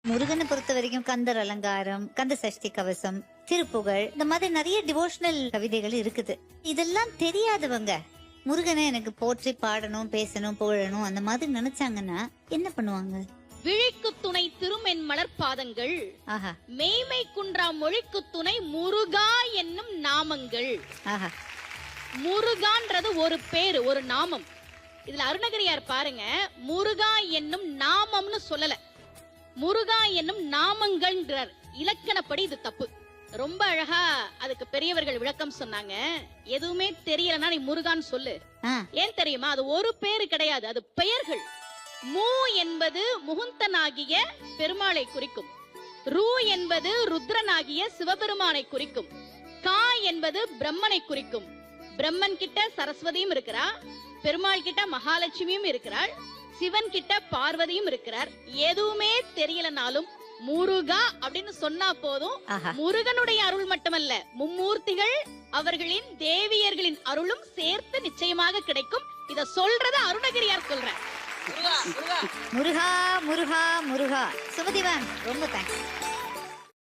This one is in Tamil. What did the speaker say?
முருகனை பொறுத்த வரைக்கும் கந்தர் அலங்காரம், கந்த சஷ்டி கவசம், திருப்புகழ், இந்த மாதிரி நிறைய டிவோஷனல் கவிதைகள் இருக்குது. இதெல்லாம் தெரியாதவங்க முருகனை எனக்கு போற்றி பாடணும், பேசணும், புகழணும் அந்த மாதிரி நினைச்சாங்கன்னா என்ன பண்ணுவாங்க? விழிக்கு துணை திருமென் மலர்பாதங்கள், மெய்மை குன்றா மொழிக்கு துணை முருகா என்னும் நாமங்கள். முருகான்றது ஒரு பேரு, ஒரு நாமம். இதுல அருணகிரியார் பாருங்க, முருகா என்னும் நாமம்னு சொல்லல, முருகா என்னும் நாமங்கள்ன்றார். இலக்கணப்படி இது தப்பு. ரொம்ப அழகா அதுக்கு பெரியவர்கள் விளக்கம் சொன்னாங்க. எதுவுமே தெரியலன்னா நீ முருகான்னு சொல்லு. ஏன் தெரியுமா? அது ஒரு பேரு கிடையாது, அது பெயர்கள். மூ என்பது முகுந்தனாகிய பெருமாளை குறிக்கும். ரூ என்பது ருத்ரனாகிய சிவபெருமானை குறிக்கும். கா என்பது பிரம்மனை குறிக்கும். பிரம்மன் கிட்ட சரஸ்வதியும் இருக்கிறா, பெருமாள் கிட்ட மகாலட்சுமியும் இருக்கிறாள், சிவன் கிட்ட பார்வதியும் இருக்கிறார். எதுவுமே தெரியலனாலும் முருகா அப்படின்னு சொன்னா போதும். முருகனுடைய அருள் மட்டுமல்ல, மும்மூர்த்திகள் அவர்களின் தேவியர்களின் அருளும் சேர்த்து நிச்சயமாக கிடைக்கும். இத சொல்றது அருணகிரியார் சொல்ற. முருகா முருகா முருகா. சுமதி மேம் ரொம்ப தேங்க்ஸ்.